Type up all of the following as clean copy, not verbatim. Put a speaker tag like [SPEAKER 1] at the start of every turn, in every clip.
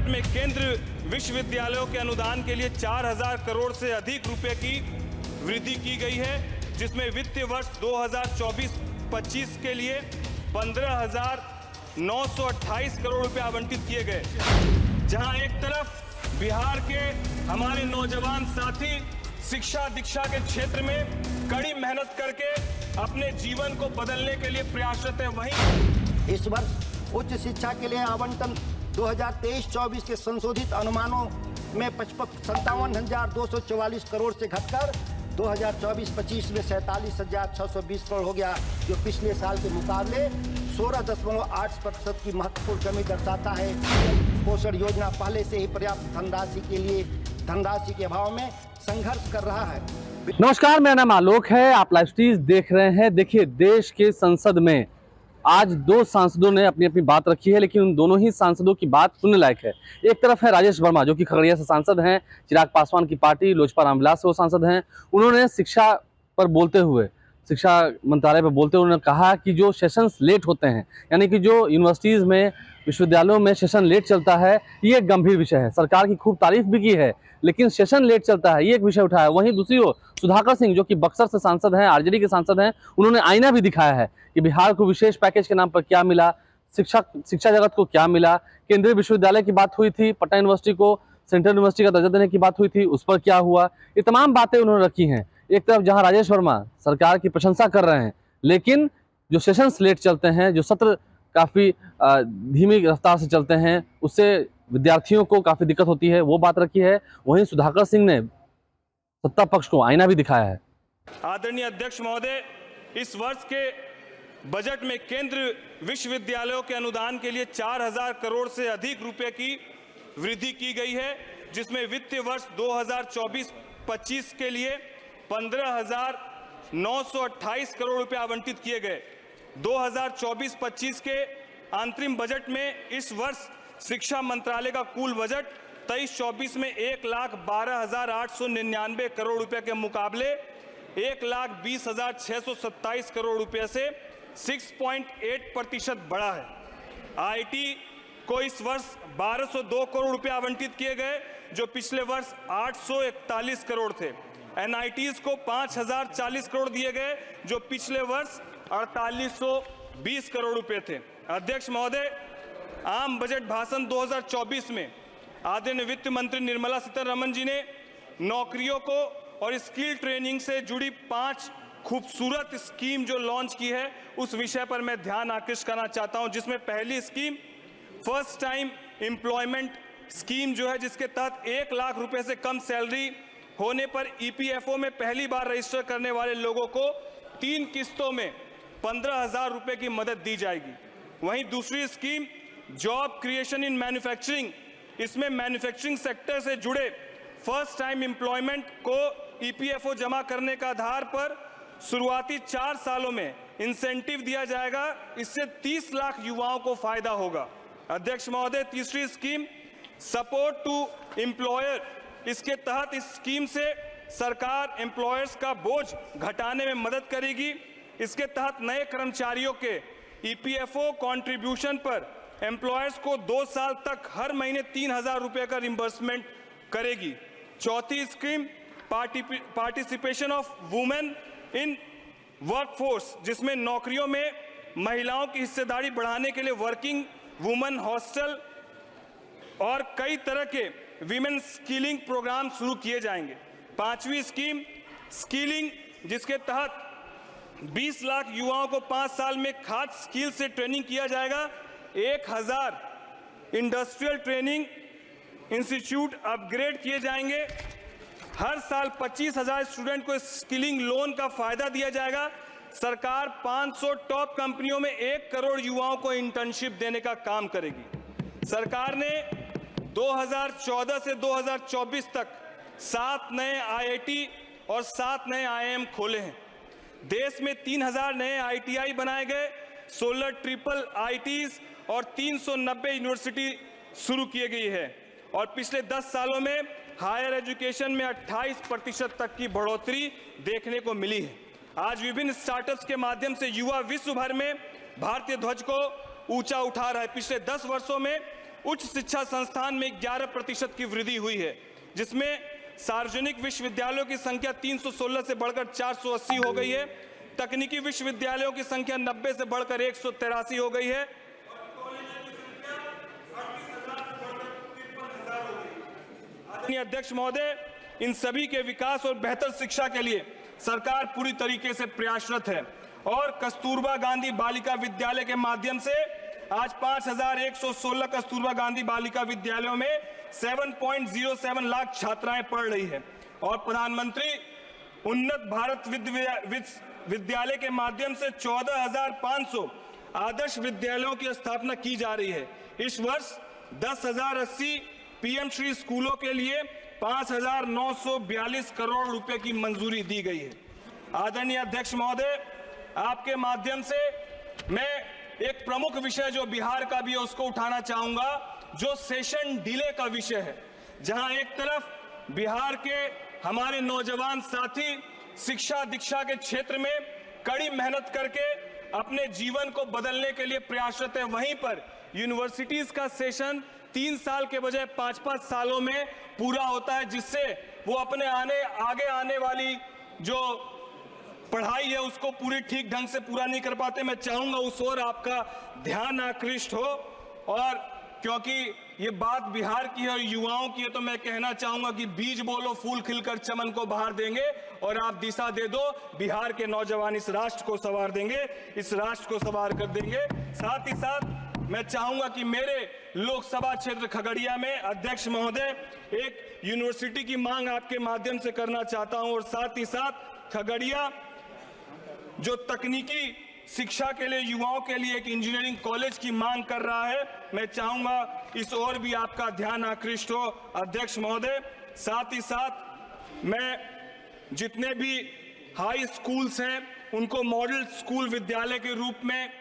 [SPEAKER 1] में केंद्र विश्वविद्यालयों के अनुदान के लिए 4000 करोड़ से अधिक रुपए की वृद्धि की गई है, जिसमें वित्तीय वर्ष 2024-25 के लिए 15,928 करोड़ रुपए आवंटित किए गए। जहां एक तरफ बिहार के हमारे नौजवान साथी शिक्षा दीक्षा के क्षेत्र में कड़ी मेहनत करके अपने जीवन को बदलने के लिए प्रयासरत है, वहीं
[SPEAKER 2] इस वर्ष उच्च शिक्षा के लिए आवंटन 2023-24 के संशोधित अनुमानों में 57,244 करोड़ से घटकर 2024-25 में 47,620 करोड़ हो गया, जो पिछले साल के मुकाबले 16.8% की महत्वपूर्ण कमी दर्शाता है। पोषण योजना पहले से ही पर्याप्त धनराशि के अभाव में संघर्ष कर रहा है।
[SPEAKER 3] नमस्कार, मेरा नाम आलोक है, आप लाइव स्ट्रीम देख रहे हैं। देखिए, देश के संसद में आज दो सांसदों ने अपनी अपनी बात रखी है, लेकिन उन दोनों ही सांसदों की बात सुनने लायक है। एक तरफ है राजेश वर्मा, जो कि खगड़िया से सांसद हैं, चिराग पासवान की पार्टी लोजपा रामविलास से वो सांसद हैं। उन्होंने शिक्षा पर बोलते हुए, शिक्षा मंत्रालय पर बोलते हुए उन्होंने कहा कि जो सेशंस लेट होते हैं, यानी कि जो यूनिवर्सिटीज़ में, विश्वविद्यालयों में सेशन लेट चलता है, ये एक गंभीर विषय है। सरकार की खूब तारीफ भी की है, लेकिन सेशन लेट चलता है, ये एक विषय उठाया। वहीं दूसरी ओर सुधाकर सिंह, जो कि बक्सर से सांसद हैं, आरजेडी के सांसद हैं, उन्होंने आईना भी दिखाया है कि बिहार को विशेष पैकेज के नाम पर क्या मिला, शिक्षा जगत को क्या मिला। केंद्रीय विश्वविद्यालय की बात हुई थी, पटना यूनिवर्सिटी को सेंट्रल यूनिवर्सिटी का दर्जा देने की बात हुई थी, उस पर क्या हुआ, ये तमाम बातें उन्होंने रखी हैं। एक तरफ जहां राजेश वर्मा सरकार की प्रशंसा कर रहे हैं, लेकिन जो सेशंस लेट चलते हैं, जो सत्र काफ़ी धीमी रफ्तार से चलते हैं, उससे विद्यार्थियों को काफ़ी दिक्कत होती है, वो बात रखी है। वहीं सुधाकर सिंह ने सत्ता पक्ष को आईना भी दिखाया है।
[SPEAKER 1] आदरणीय अध्यक्ष महोदय, इस वर्ष के बजट में केंद्र विश्वविद्यालयों के अनुदान के लिए 4000 करोड़ से अधिक रुपए की वृद्धि की गई है, जिसमें वित्तीय वर्ष 2024-25 के लिए 15,928 करोड़ रुपए आवंटित किए गए। 2024-25 के अंतरिम बजट में इस वर्ष शिक्षा मंत्रालय का कुल बजट 23-24 में 1,12,899 करोड़ रुपए के मुकाबले 1,20,627 करोड़ रुपए से 6.8% बढ़ा है। आईटी को इस वर्ष 1,202 करोड़ रुपए आवंटित किए गए, जो पिछले वर्ष 841 करोड़ थे। एनआईटीज को 5,040 करोड़ दिए गए, जो पिछले वर्ष 4,820 करोड़ रुपए थे। अध्यक्ष महोदय, आम बजट भाषण 2024 में आदरणीय वित्त मंत्री निर्मला सीतारमण जी ने नौकरियों को और स्किल ट्रेनिंग से जुड़ी 5 खूबसूरत स्कीम जो लॉन्च की है, उस विषय पर मैं ध्यान आकृष्ट करना चाहता हूं। जिसमें पहली scheme first time employment scheme जो है, जिसके तहत 1 लाख रुपए से कम सैलरी होने पर ईपीएफओ में पहली बार रजिस्टर करने वाले लोगों को 3 किस्तों में 15,000 रुपए की मदद दी जाएगी। वहीं दूसरी scheme job creation in manufacturing, इसमें मैन्युफैक्चरिंग सेक्टर से जुड़े फर्स्ट टाइम एम्प्लॉयमेंट को ईपीएफओ जमा करने का आधार पर शुरुआती 4 सालों में इंसेंटिव दिया जाएगा। इससे 30 लाख युवाओं को फायदा होगा। अध्यक्ष महोदय, तीसरी स्कीम सपोर्ट टू एम्प्लॉयर, इसके तहत इस स्कीम से सरकार एम्प्लॉयर्स का बोझ घटाने में मदद करेगी। इसके तहत नए कर्मचारियों के ईपीएफओ कंट्रीब्यूशन पर एम्प्लॉयर्स को 2 साल तक हर महीने 3,000 रुपए का रिम्बर्समेंट करेगी। चौथी scheme participation of women in workforce, जिसमें नौकरियों में महिलाओं की हिस्सेदारी बढ़ाने के लिए वर्किंग वुमेन हॉस्टल और कई तरह के विमेन स्किलिंग प्रोग्राम शुरू किए जाएंगे। पांचवी स्कीम स्किलिंग, जिसके तहत 20 लाख युवाओं को 5 साल में खाद स्किल से ट्रेनिंग किया जाएगा। 1,000 इंडस्ट्रियल ट्रेनिंग इंस्टीट्यूट अपग्रेड किए जाएंगे। हर साल 25,000 स्टूडेंट को स्किलिंग लोन का फायदा दिया जाएगा। सरकार 500 टॉप कंपनियों में 1 करोड़ युवाओं को इंटर्नशिप देने का काम करेगी। सरकार ने 2014 से 2024 तक 7 नए आईआईटी और 7 नए आईआईएम खोले हैं। देश में 3,000 नए आईटीआई बनाए गए, 16 ट्रिपल आईटीज और 390 यूनिवर्सिटी शुरू की गई है। और पिछले 10 सालों में हायर एजुकेशन में 28% तक की बढ़ोतरी देखने को मिली है। आज विभिन्न स्टार्टअप्स के माध्यम से युवा विश्व भर में भारतीय ध्वज को ऊंचा उठा रहा है। पिछले 10 वर्षों में उच्च शिक्षा संस्थान में 11% की वृद्धि हुई है, जिसमें सार्वजनिक विश्वविद्यालयों की संख्या 316 से बढ़कर 480 हो गई है। तकनीकी विश्वविद्यालयों की संख्या 90 से बढ़कर 183 हो गई है। आदरणीय अध्यक्ष महोदय, इन सभी के विकास और बेहतर शिक्षा के लिए सरकार पूरी तरीके से प्रयासरत है और कस्तूरबा गांधी बालिका विद्यालय के माध्यम से आज 5116 कस्तूरबा गांधी बालिका विद्यालयों में 7.07 लाख छात्राएं पढ़ रही है और प्रधानमंत्री उन्नत भारत विद्यालय के माध्यम से 14,500 आदर्श विद्यालयों की स्थापना की जा रही है। इस वर्ष 10,080 पीएम श्री स्कूलों के लिए 5,942 करोड़ रुपए की मंजूरी दी गई है। आदरणीय अध्यक्ष महोदय, आपके माध्यम से मैं एक प्रमुख विषय जो बिहार का भी है उसको उठाना चाहूंगा, जो सेशन डिले का विषय है, जहां एक तरफ बिहार के हमारे नौजवान साथी शिक्षा दीक्षा के क्षेत्र में कड़ी मेहनत करके अपने जीवन को बदलने के लिए प्रयासरत है, वहीं पर यूनिवर्सिटीज का सेशन 3 साल के बजाय 5-5 सालों में पूरा होता है, जिससे वो अपने आगे आने वाली जो पढ़ाई है उसको पूरी ठीक ढंग से पूरा नहीं कर पाते। मैं चाहूंगा उस ओर आपका ध्यान आकृष्ट हो, और क्योंकि ये बात बिहार की है और युवाओं की है, तो मैं कहना चाहूंगा कि बीज बोलो फूल खिलकर चमन को बहार देंगे और आप दिशा दे दो, बिहार के नौजवान इस राष्ट्र को संवार देंगे, इस राष्ट्र को संवार कर देंगे। साथ ही साथ मैं चाहूंगा कि मेरे लोकसभा क्षेत्र खगड़िया में अध्यक्ष महोदय एक यूनिवर्सिटी की मांग आपके माध्यम से करना चाहता हूं, और साथ ही साथ खगड़िया जो तकनीकी शिक्षा के लिए युवाओं के लिए एक इंजीनियरिंग कॉलेज की मांग कर रहा है, मैं चाहूंगा इस ओर भी आपका ध्यान आकृष्ट हो अध्यक्ष महोदय। साथ ही साथ मैं जितने भी हाई स्कूल्स हैं उनको मॉडल स्कूल विद्यालय के रूप में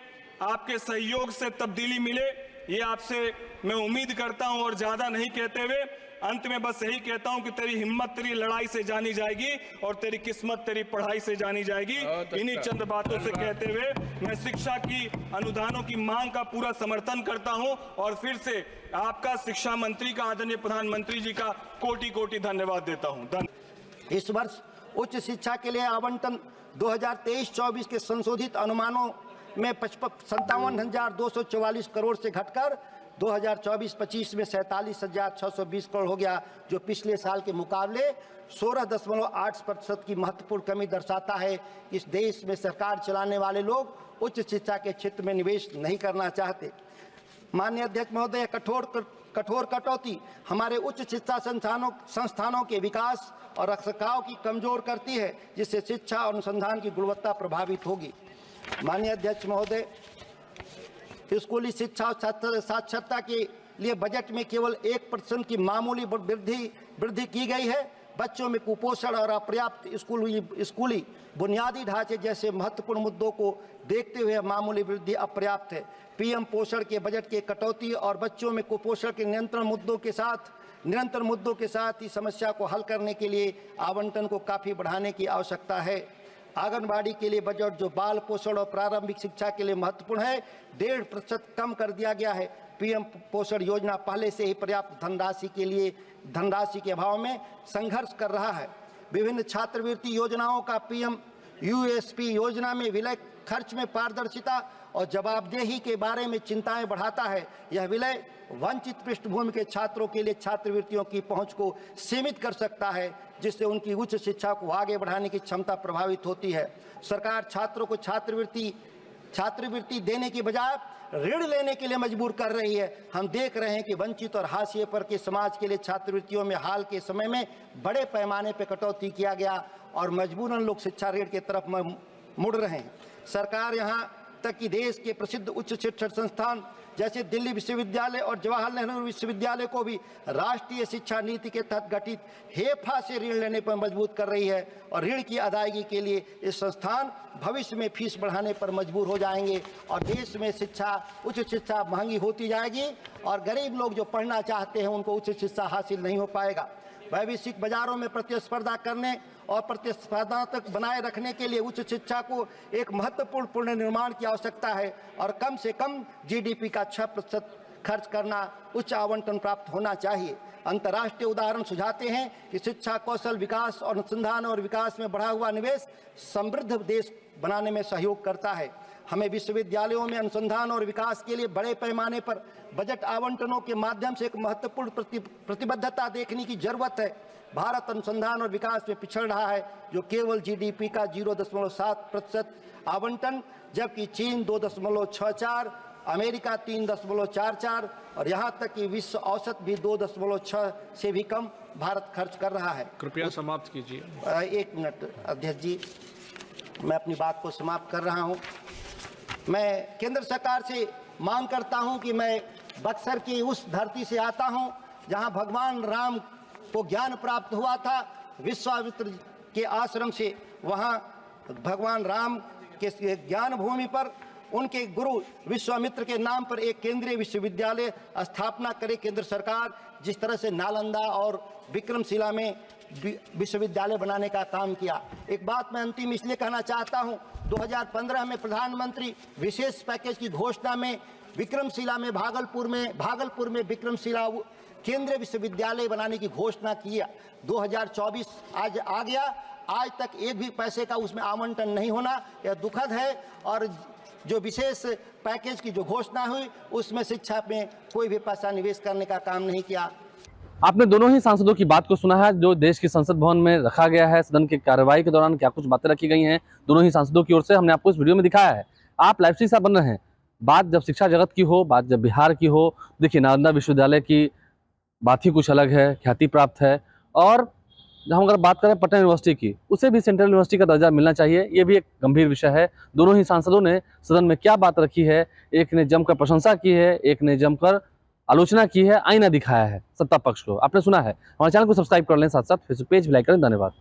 [SPEAKER 1] आपके सहयोग से तब्दीली मिले, ये आपसे मैं उम्मीद करता हूं, और ज्यादा नहीं कहते हुए अंत में बस यही कहता हूं कि तेरी हिम्मत तेरी लड़ाई से जानी जाएगी और तेरी किस्मत तेरी पढ़ाई से जानी जाएगी। इन्हीं चंद बातों से कहते हुए मैं शिक्षा की अनुदानों की मांग का पूरा समर्थन करता हूं, और फिर से आपका शिक्षा मंत्री का, आदरणीय प्रधानमंत्री जी का कोटि कोटि धन्यवाद देता हूं।
[SPEAKER 2] इस वर्ष उच्च शिक्षा के लिए आवंटन 2023-24 के संशोधित अनुमानों में 57,244 करोड़ से घटकर 2024-25 में 47,620 करोड़ हो गया, जो पिछले साल के मुकाबले 16.8% की महत्वपूर्ण कमी दर्शाता है। इस देश में सरकार चलाने वाले लोग उच्च शिक्षा के क्षेत्र में निवेश नहीं करना चाहते। माननीय अध्यक्ष महोदय, कठोर कटौती हमारे उच्च शिक्षा संस्थानों के विकास और रखरखाव की कमजोर करती है, जिससे शिक्षा और अनुसंधान की गुणवत्ता प्रभावित होगी। माननीय अध्यक्ष महोदय, स्कूली शिक्षा और साक्षरता के लिए बजट में केवल 1% की मामूली वृद्धि की गई है। बच्चों में कुपोषण और अपर्याप्त स्कूली बुनियादी ढांचे जैसे महत्वपूर्ण मुद्दों को देखते हुए मामूली वृद्धि अपर्याप्त है। पीएम पोषण के बजट के कटौती और बच्चों में कुपोषण के निरंतर मुद्दों के साथ ही समस्या को हल करने के लिए आवंटन को काफ़ी बढ़ाने की आवश्यकता है। आंगनबाड़ी के लिए बजट, जो बाल पोषण और प्रारंभिक शिक्षा के लिए महत्वपूर्ण है, 1.5% कम कर दिया गया है। पीएम पोषण योजना पहले से ही पर्याप्त धनराशि के अभाव में संघर्ष कर रहा है। विभिन्न छात्रवृत्ति योजनाओं का पीएम यूएसपी योजना में विलय खर्च में पारदर्शिता और जवाबदेही के बारे में चिंताएं बढ़ाता है। यह विलय वंचित पृष्ठभूमि के छात्रों के लिए छात्रवृत्तियों की पहुंच को सीमित कर सकता है, जिससे उनकी उच्च शिक्षा को आगे बढ़ाने की क्षमता प्रभावित होती है। सरकार छात्रों को छात्रवृत्ति देने की बजाय ऋण लेने के लिए मजबूर कर रही है। हम देख रहे हैं कि वंचित और हाशिए पर के समाज के लिए छात्रवृत्तियों में हाल के समय में बड़े पैमाने पर कटौती किया गया और मजबूरन लोग शिक्षा ऋण की तरफ मुड़ रहे हैं। सरकार यहाँ तक कि देश के प्रसिद्ध उच्च शिक्षण संस्थान जैसे दिल्ली विश्वविद्यालय और जवाहरलाल नेहरू विश्वविद्यालय को भी राष्ट्रीय शिक्षा नीति के तहत गठित हेफा से ऋण लेने पर मजबूर कर रही है, और ऋण की अदायगी के लिए ये संस्थान भविष्य में फीस बढ़ाने पर मजबूर हो जाएंगे और देश में उच्च शिक्षा महंगी होती जाएगी और गरीब लोग जो पढ़ना चाहते हैं उनको उच्च शिक्षा हासिल नहीं हो पाएगा। वैश्विक बाजारों में प्रतिस्पर्धा करने और प्रतिस्पर्धात्मक बनाए रखने के लिए उच्च शिक्षा को एक महत्वपूर्ण पुनर्निर्माण की आवश्यकता है और कम से कम जीडीपी का 6% खर्च करना, उच्च आवंटन प्राप्त होना चाहिए। अंतर्राष्ट्रीय उदाहरण सुझाते हैं कि शिक्षा, कौशल विकास और अनुसंधान और विकास में बढ़ा हुआ निवेश समृद्ध देश बनाने में सहयोग करता है। हमें विश्वविद्यालयों में अनुसंधान और विकास के लिए बड़े पैमाने पर बजट आवंटनों के माध्यम से एक महत्वपूर्ण प्रतिबद्धता देखने की जरूरत है। भारत अनुसंधान और विकास में पिछड़ रहा है, जो केवल जीडीपी का 0.7% आवंटन, जबकि चीन 2.64, अमेरिका 3.44 और यहाँ तक कि विश्व औसत भी 2.6 से भी कम भारत खर्च कर रहा है।
[SPEAKER 4] कृपया समाप्त कीजिए।
[SPEAKER 2] 1 मिनट अध्यक्ष जी, मैं अपनी बात को समाप्त कर रहा हूँ। मैं केंद्र सरकार से मांग करता हूँ कि मैं बक्सर की उस धरती से आता हूँ जहाँ भगवान राम को ज्ञान प्राप्त हुआ था, विश्वामित्र के आश्रम से। वहाँ भगवान राम के ज्ञान भूमि पर उनके गुरु विश्वामित्र के नाम पर एक केंद्रीय विश्वविद्यालय स्थापना करे केंद्र सरकार, जिस तरह से नालंदा और विक्रमशिला में विश्वविद्यालय बनाने का काम किया। एक बात मैं अंतिम इसलिए कहना चाहता हूं, 2015 में प्रधानमंत्री विशेष पैकेज की घोषणा में विक्रमशिला में भागलपुर में विक्रमशिला केंद्रीय विश्वविद्यालय बनाने की घोषणा किया। 2024 आज आ गया, आज तक एक भी पैसे का उसमें आवंटन नहीं होना, यह दुखद है। और जो विशेष पैकेज की जो घोषणा हुई उसमें शिक्षा में कोई भी पैसा निवेश करने का काम नहीं किया।
[SPEAKER 3] आपने दोनों ही सांसदों की बात को सुना है, जो देश की संसद भवन में रखा गया है। सदन की कार्रवाई के दौरान क्या कुछ बातें रखी गई हैं दोनों ही सांसदों की ओर से, हमने आपको इस वीडियो में दिखाया है। आप लाइव से बन रहे हैं। बात जब शिक्षा जगत की हो, बात जब बिहार की हो, देखिए नालंदा विश्वविद्यालय की बात ही कुछ अलग है, ख्याति प्राप्त है। और जब हम अगर बात करें पटना यूनिवर्सिटी की, उसे भी सेंट्रल यूनिवर्सिटी का दर्जा मिलना चाहिए, ये भी एक गंभीर विषय है। दोनों ही सांसदों ने सदन में क्या बात रखी है, एक ने जमकर प्रशंसा की है, एक ने जमकर आलोचना की है, आईना दिखाया है सत्ता पक्ष को। आपने सुना है। हमारे चैनल को सब्सक्राइब कर लें, साथ साथ फेसबुक पेज भी लाइक करें। धन्यवाद।